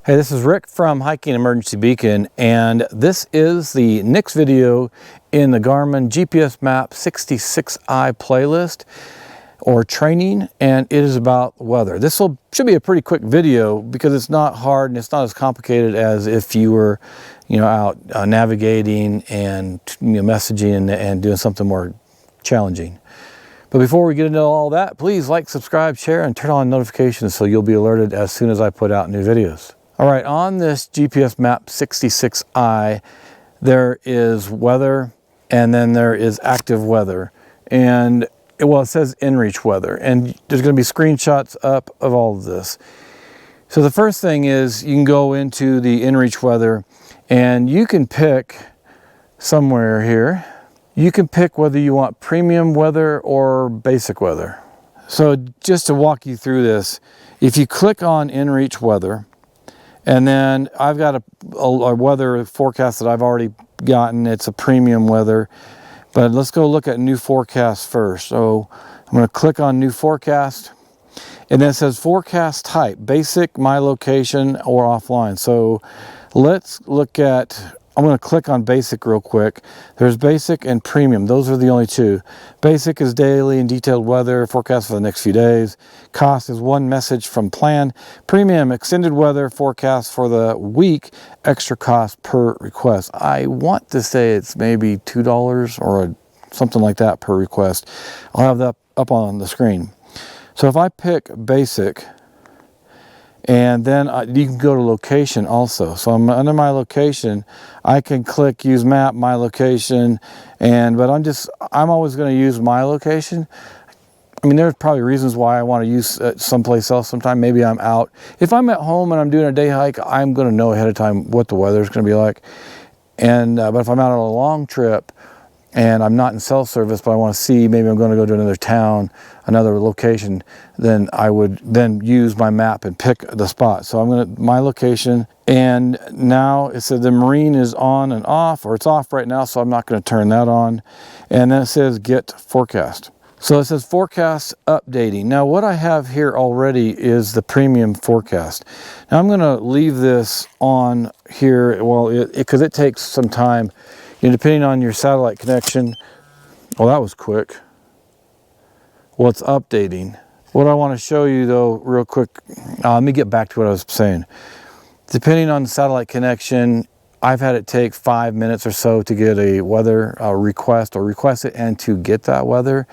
Hey, this is Rick from Hiking Emergency Beacon, and this is the next video in the Garmin GPSMAP 66i playlist or training, and it is about weather. This should be a pretty quick video because it's not hard and it's not as complicated as if you were, out navigating and messaging and doing something more challenging. But before we get into all that, please like, subscribe, share, and turn on notifications so you'll be alerted as soon as I put out new videos. All right, on this GPSMAP 66i, there is weather and then there is active weather. And it says inReach weather, and there's going to be screenshots up of all of this. So the first thing is you can go into the inReach weather and you can pick somewhere here. You can pick whether you want premium weather or basic weather. So just to walk you through this, if you click on inReach weather, and then I've got a weather forecast that I've already gotten. It's a premium weather, but let's go look at new forecast first. So I'm going to click on new forecast, and then it says forecast type, basic, my location, or offline. So let's look at, I'm going to click on basic real quick. There's basic and premium. Those are the only two. Basic is daily and detailed weather forecast for the next few days. Cost is one message from plan. Premium, extended weather forecast for the week, extra cost per request. I want to say it's maybe $2 or something like that per request. I'll have that up on the screen. So if I pick basic, and then you can go to location also. So I'm under my location. I can click use map, my location, but I'm always going to use my location. I mean, there's probably reasons why I want to use someplace else sometime. Maybe I'm out. If I'm at home and I'm doing a day hike, I'm going to know ahead of time what the weather is going to be like. But if I'm out on a long trip and I'm not in cell service, but I want to see, maybe I'm going to go to another town, another location, then I would then use my map and pick the spot. So I'm going to, my location, and now it says the marine is on and off, or it's off right now, so I'm not going to turn that on. And then it says get forecast. So it says forecast updating. Now what I have here already is the premium forecast. Now I'm going to leave this on here, because it takes some time. Depending on your satellite connection. Well, that was quick. Well, it's updating. What I want to show you though, real quick, let me get back to what I was saying. Depending on the satellite connection, I've had it take 5 minutes or so to get a weather request it and to get that weather.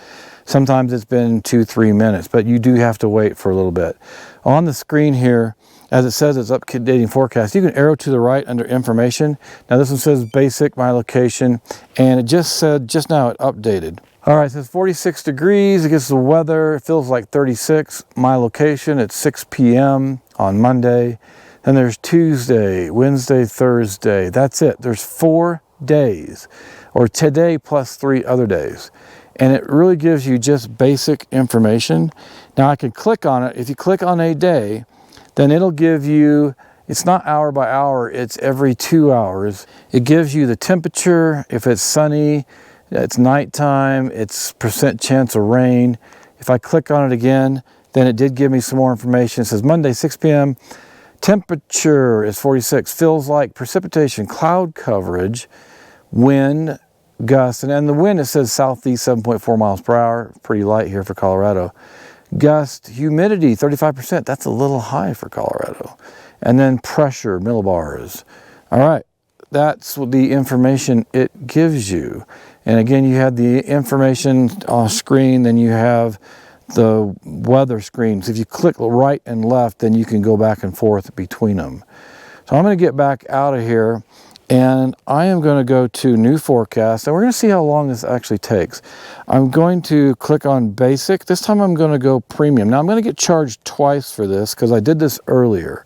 Sometimes it's been 2-3 minutes, but you do have to wait for a little bit. On the screen here, as it says, it's updating forecast. You can arrow to the right under information. Now this one says basic, my location, and it just said just now it updated. All right, it says 46 degrees. It gets the weather. It feels like 36. My location, it's 6 p.m. on Monday. Then there's Tuesday, Wednesday, Thursday. That's it. There's 4 days, or today plus 3 other days. And it really gives you just basic information. Now I can click on it. If you click on a day, then it'll give you, it's not hour by hour, it's every 2 hours. It gives you the temperature, if it's sunny, it's nighttime, it's percent chance of rain. If I click on it again, then it did give me some more information. It says Monday, 6 p.m., temperature is 46, feels like precipitation, cloud coverage, wind, gust, and then the wind, it says southeast 7.4 miles per hour, pretty light here for Colorado. Gust, humidity, 35%. That's a little high for Colorado. And then pressure, millibars. All right, that's the information it gives you. And again, you have the information on screen, then you have the weather screen. So if you click right and left, then you can go back and forth between them. So I'm going to get back out of here. And I am going to go to new forecast, and we're going to see how long this actually takes. I'm going to click on basic. This time I'm going to go premium. Now I'm going to get charged twice for this because I did this earlier.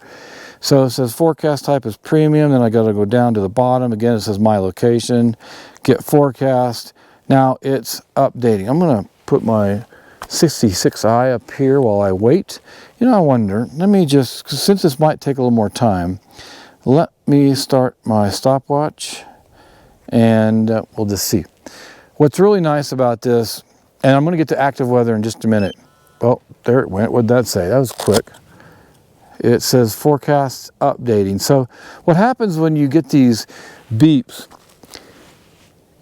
So it says forecast type is premium. Then I got to go down to the bottom. Again, it says my location, get forecast. Now it's updating. I'm going to put my 66i up here while I wait. I wonder, let me just, since this might take a little more time, let me start my stopwatch and we'll just see. What's really nice about this, and I'm going to get to active weather in just a minute. Oh, there it went. What did that say? That was quick. it says forecast updating. So what happens when you get these beeps,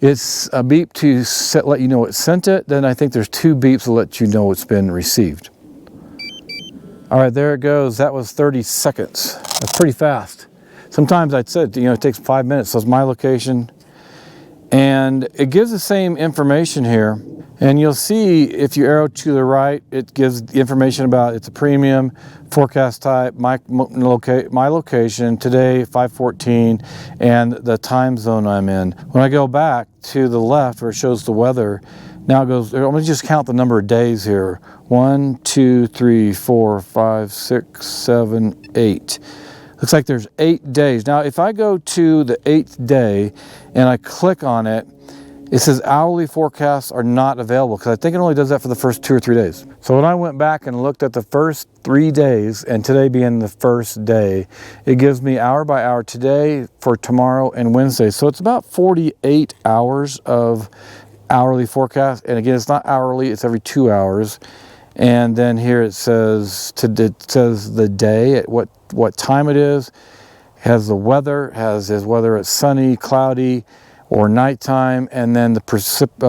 it's a beep to let you know it sent it. Then I think there's 2 beeps to let you know it's been received. All right, there it goes. That was 30 seconds. That's pretty fast. Sometimes I'd said, you know, it takes 5 minutes. So it's my location. And it gives the same information here. And you'll see if you arrow to the right, it gives the information about it's a premium, forecast type, my location, today 5:14, and the time zone I'm in. When I go back to the left where it shows the weather, now it goes, I'm going to just count the number of days here. 1, 2, 3, 4, 5, 6, 7, 8. Looks like there's 8 days. Now, if I go to the 8th day and I click on it, it says hourly forecasts are not available because I think it only does that for the first 2 or 3 days. So when I went back and looked at the first 3 days, and today being the first day, it gives me hour by hour today for tomorrow and Wednesday. So it's about 48 hours of hourly forecast. And again, it's not hourly, it's every 2 hours. And then here it says the day, at what time it is, has the weather, has whether it's sunny, cloudy, or nighttime, and then the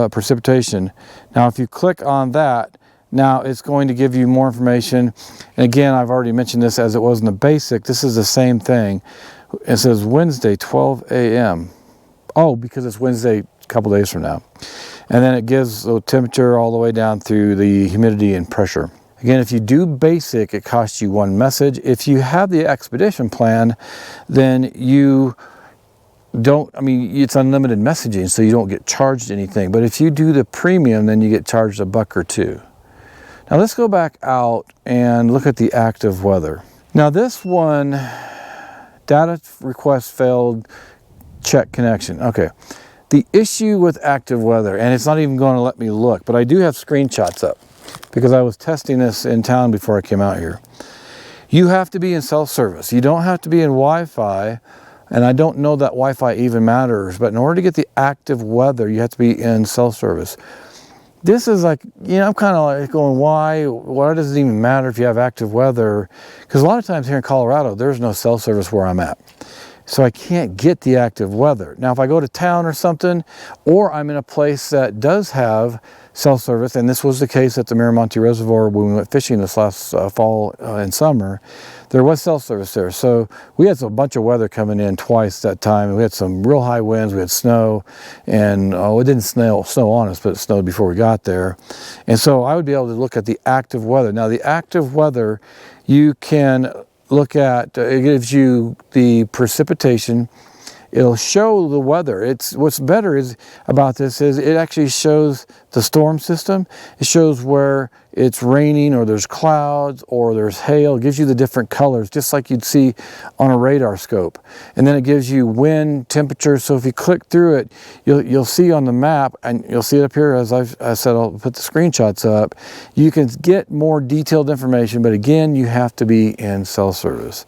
precipitation. Now, if you click on that, now it's going to give you more information. And again, I've already mentioned this as it was in the basic. This is the same thing. It says Wednesday, 12 a.m. Oh, because it's Wednesday a couple days from now. And then it gives the temperature all the way down through the humidity and pressure. Again, if you do basic, it costs you 1 message. If you have the expedition plan, then you don't, I mean, it's unlimited messaging, so you don't get charged anything. But if you do the premium, then you get charged $1 or $2. Now let's go back out and look at the active weather. Now this one, data request failed, check connection. Okay. The issue with active weather, and it's not even going to let me look, but I do have screenshots up because I was testing this in town before I came out here. You have to be in self-service. You don't have to be in Wi-Fi. And I don't know that Wi-Fi even matters, but in order to get the active weather, you have to be in self-service. This is like, you know, I'm kind of like going, why does it even matter if you have active weather? Because a lot of times here in Colorado, there's no self-service where I'm at. So I can't get the active weather. Now, if I go to town or something, or I'm in a place that does have self-service, and this was the case at the Miramonte Reservoir when we went fishing this last fall and summer, there was self-service there. So we had a bunch of weather coming in twice that time. We had some real high winds, we had snow, and it didn't snow on us, but it snowed before we got there. And so I would be able to look at the active weather. Now the active weather, you can look at, it gives you the precipitation. It'll show the weather. What's better is about this is it actually shows the storm system. It shows where it's raining or there's clouds or there's hail. It gives you the different colors, just like you'd see on a radar scope. And then it gives you wind, temperature. So if you click through it, you'll see on the map, and you'll see it up here as I said, I'll put the screenshots up. You can get more detailed information, but again, you have to be in self-service.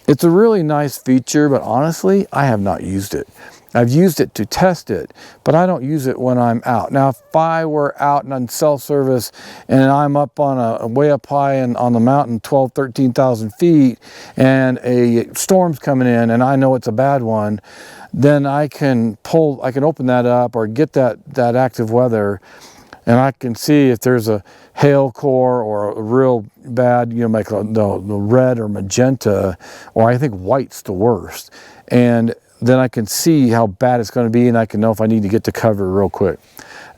It's a really nice feature, but honestly, I have not used it. I've used it to test it, but I don't use it when I'm out. Now, if I were out and on self-service and I'm up on way up high and on the mountain, 12, 13,000 feet, and a storm's coming in and I know it's a bad one, then I can open that up or get that active weather, and I can see if there's a hail core or a real bad, you know, like the red or magenta, or I think white's the worst. And then I can see how bad it's going to be, and I can know if I need to get to cover real quick.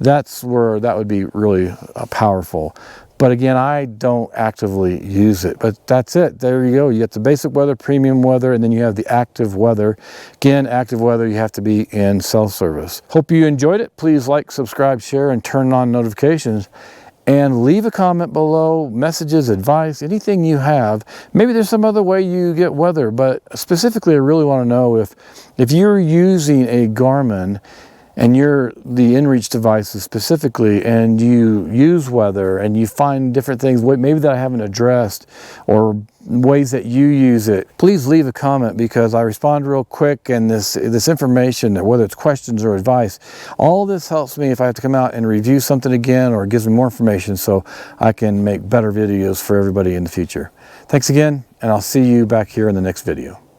That's where that would be really powerful. But again, I don't actively use it. But that's it. There you go. You get the basic weather, premium weather, and then you have the active weather. Again, active weather, you have to be in self-service. Hope you enjoyed it. Please like, subscribe, share, and turn on notifications. And leave a comment below, messages, advice, anything you have. Maybe there's some other way you get weather, but specifically I really want to know if you're using a Garmin and you're the inReach devices specifically, and you use weather and you find different things maybe that I haven't addressed, or ways that you use it, please leave a comment, because I respond real quick, and this information, whether it's questions or advice, all this helps me if I have to come out and review something again, or it gives me more information so I can make better videos for everybody in the future. Thanks again, and I'll see you back here in the next video.